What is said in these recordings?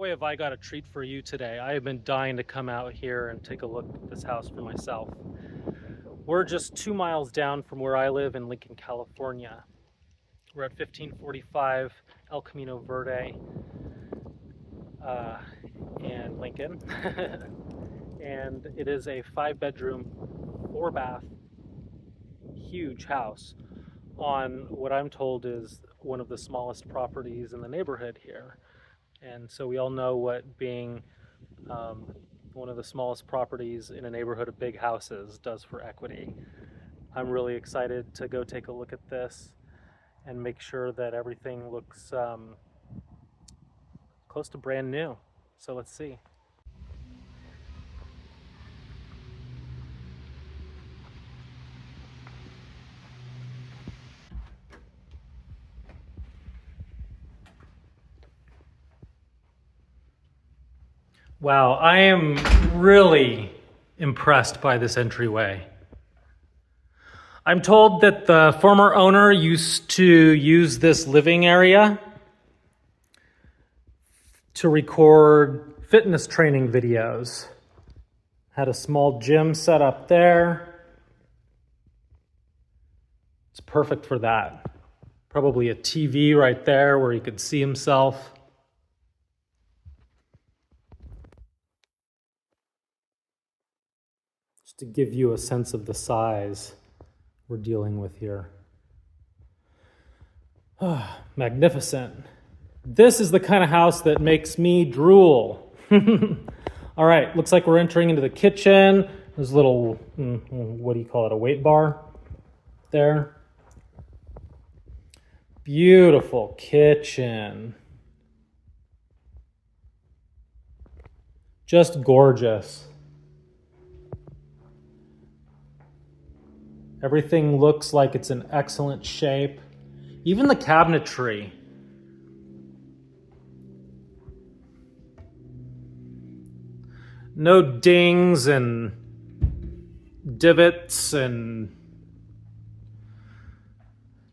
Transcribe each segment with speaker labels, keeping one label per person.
Speaker 1: Boy, have I got a treat for you today. I have been dying to come out here and take a look at this house for myself. We're just 2 miles down from where I live in Lincoln, California. We're at 1545 El Camino Verde uh, in Lincoln. And it is a 5-bedroom, 4-bath, huge house on what I'm told is one of the smallest properties in the neighborhood here. And so we all know what being one of the smallest properties in a neighborhood of big houses does for equity. I'm really excited to go take a look at this and make sure that everything looks close to brand new. So let's see. Wow, I am really impressed by this entryway. I'm told that the former owner used to use this living area to record fitness training videos. Had a small gym set up there. It's perfect for that. Probably a TV right there where he could see himself. Just to give you a sense of the size we're dealing with here. Oh, magnificent. This is the kind of house that makes me drool. All right, looks like we're entering into the kitchen. There's a little, what do you call it, a weight bar there. Beautiful kitchen. Just gorgeous. Everything looks like it's in excellent shape. Even the cabinetry. No dings and divots and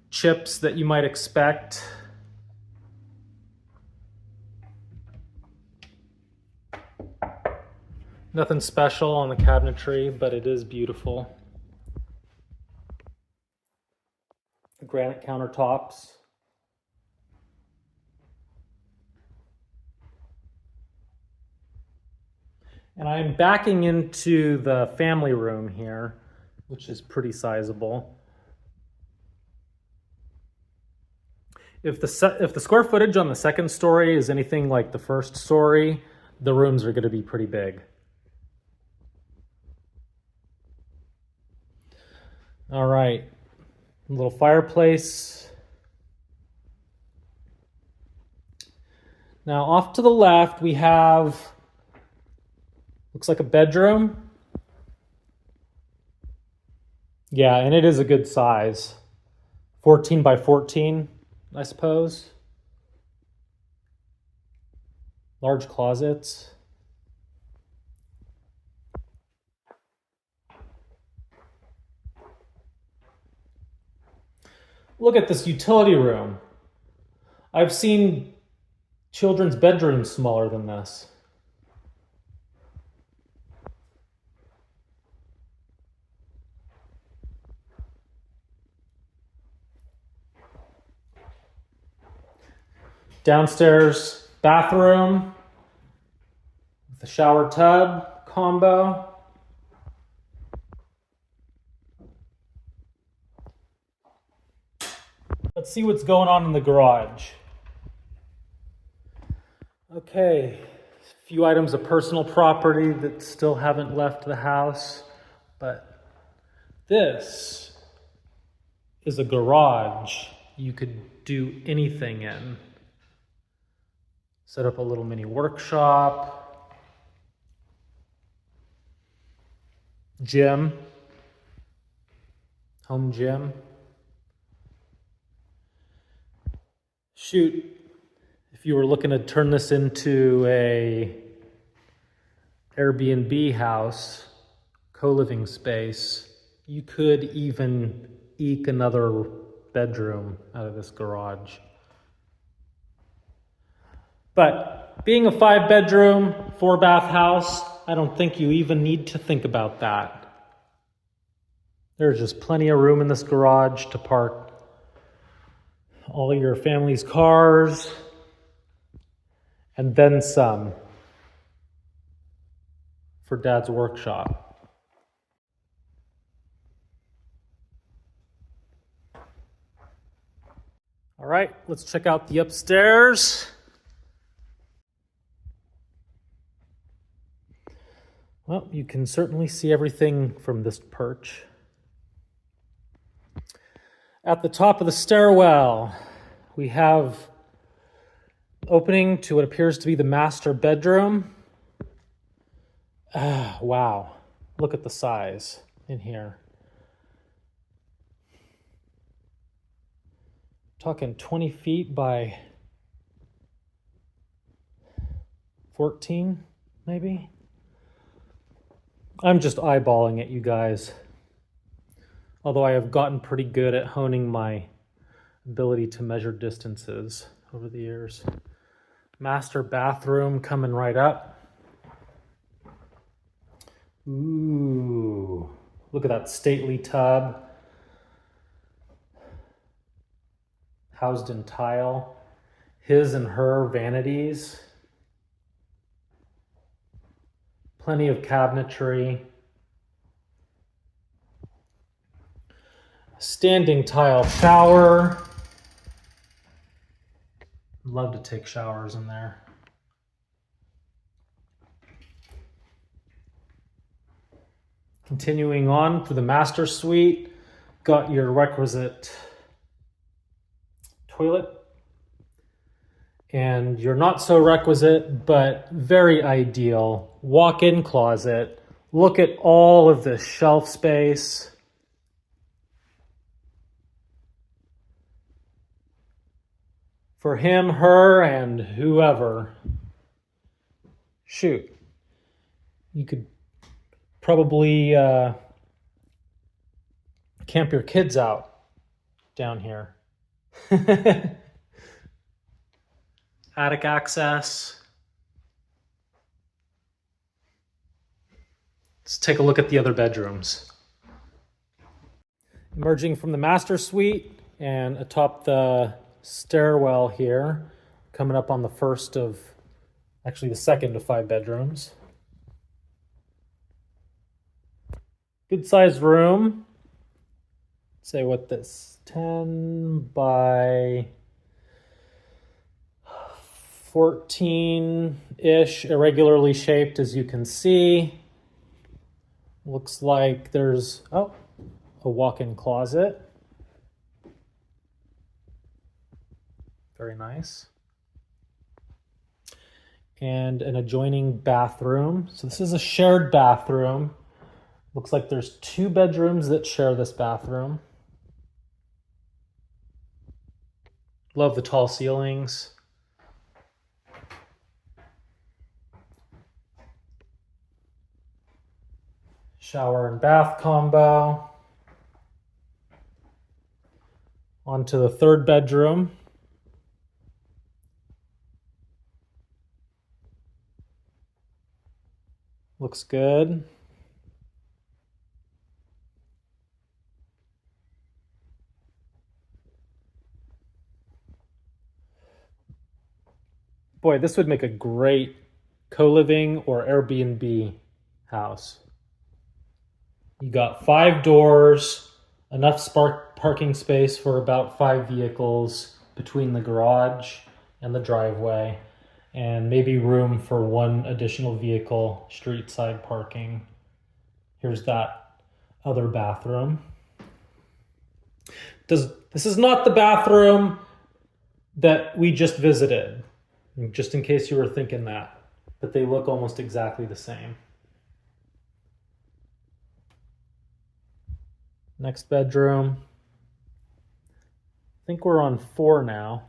Speaker 1: chips that you might expect. Nothing special on the cabinetry, but it is beautiful. Granite countertops. And I'm backing into the family room here, which is pretty sizable. If the square footage on the second story is anything like the first story, the rooms are going to be pretty big. All right, a little fireplace. Now off to the left we have, looks like a bedroom. Yeah, and it is a good size. 14 by 14, I suppose. Large closets. Look at this utility room. I've seen children's bedrooms smaller than this. Downstairs bathroom with a shower tub combo. Let's see what's going on in the garage. Okay, a few items of personal property that still haven't left the house, but this is a garage you could do anything in. Set up a little mini workshop, gym, home gym. Shoot, if you were looking to turn this into a Airbnb house, co-living space, you could even eke another bedroom out of this garage. But being a 5-bedroom, 4-bath house, I don't think you even need to think about that. There's just plenty of room in this garage to park all your family's cars, and then some for Dad's workshop. All right, let's check out the upstairs. Well, you can certainly see everything from this perch. At the top of the stairwell, we have opening to what appears to be the master bedroom. Wow, look at the size in here. Talking 20 feet by 14, maybe? I'm just eyeballing it, you guys. Although I have gotten pretty good at honing my ability to measure distances over the years. Master bathroom coming right up. Ooh, look at that stately tub. Housed in tile. His and her vanities. Plenty of cabinetry. Standing tile shower. Love to take showers in there. Continuing on to the master suite, got your requisite toilet and your not so requisite but very ideal walk-in closet. Look at all of this shelf space. For him, her, and whoever. Shoot, you could probably camp your kids out down here. Attic access. Let's take a look at the other bedrooms. Emerging from the master suite and atop the stairwell here, coming up on the second of 5 bedrooms. Good sized room. Say what this, 10 by 14-ish, irregularly shaped as you can see. Looks like there's, a walk-in closet. Very nice. And an adjoining bathroom. So this is a shared bathroom. Looks like there's 2 bedrooms that share this bathroom. Love the tall ceilings. Shower and bath combo. On to the 3rd bedroom. Looks good. Boy, this would make a great co-living or Airbnb house. You got 5 doors, enough parking space for about 5 vehicles between the garage and the driveway, and maybe room for 1 additional vehicle, street side parking. Here's that other bathroom. This is not the bathroom that we just visited, just in case you were thinking that, but they look almost exactly the same. Next bedroom. I think we're on 4 now.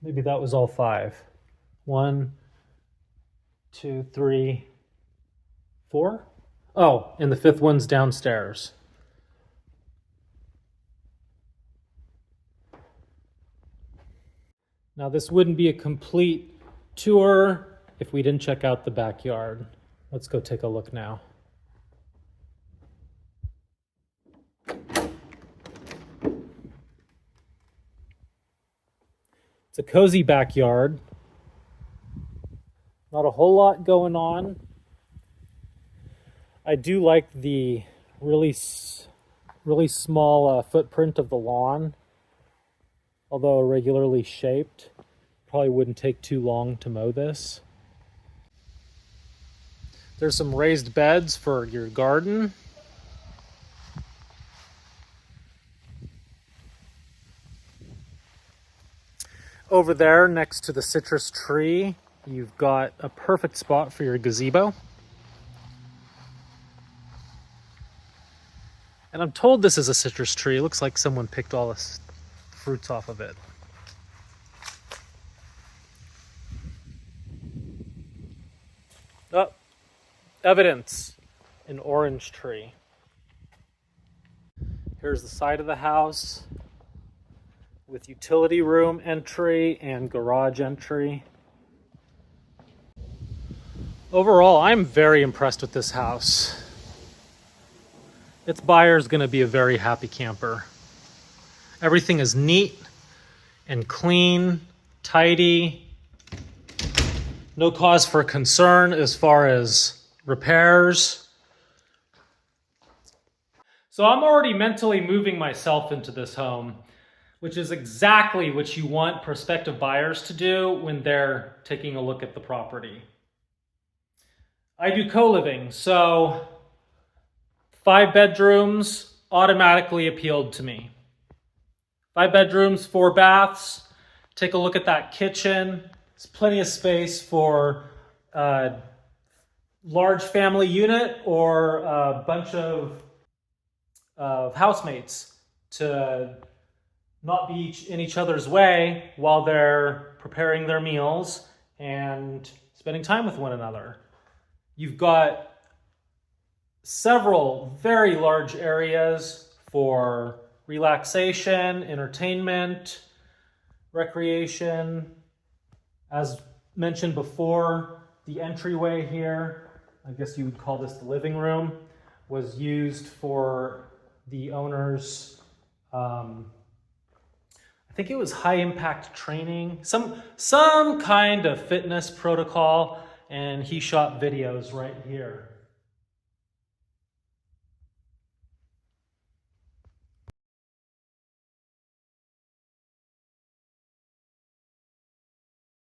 Speaker 1: Maybe that was all 5. 1, 2, 3, 4. Oh, and the fifth one's downstairs. Now this wouldn't be a complete tour if we didn't check out the backyard. Let's go take a look now. It's a cozy backyard. Not a whole lot going on. I do like the really small footprint of the lawn. Although irregularly shaped, probably wouldn't take too long to mow this. There's some raised beds for your garden. Over there, next to the citrus tree, you've got a perfect spot for your gazebo. And I'm told this is a citrus tree. It looks like someone picked all the fruits off of it. Oh, evidence. An orange tree. Here's the side of the house with utility room entry and garage entry. Overall, I'm very impressed with this house. Its buyer's going to be a very happy camper. Everything is neat and clean, tidy. No cause for concern as far as repairs. So I'm already mentally moving myself into this home, which is exactly what you want prospective buyers to do when they're taking a look at the property. I do co-living, so 5 bedrooms automatically appealed to me. 5 bedrooms, 4 baths. Take a look at that kitchen. There's plenty of space for a large family unit or a bunch of housemates to not be in each other's way while they're preparing their meals and spending time with one another. You've got several very large areas for relaxation, entertainment, recreation. As mentioned before, the entryway here, I guess you would call this the living room, was used for the owner's, I think it was high impact training, some kind of fitness protocol, and he shot videos right here.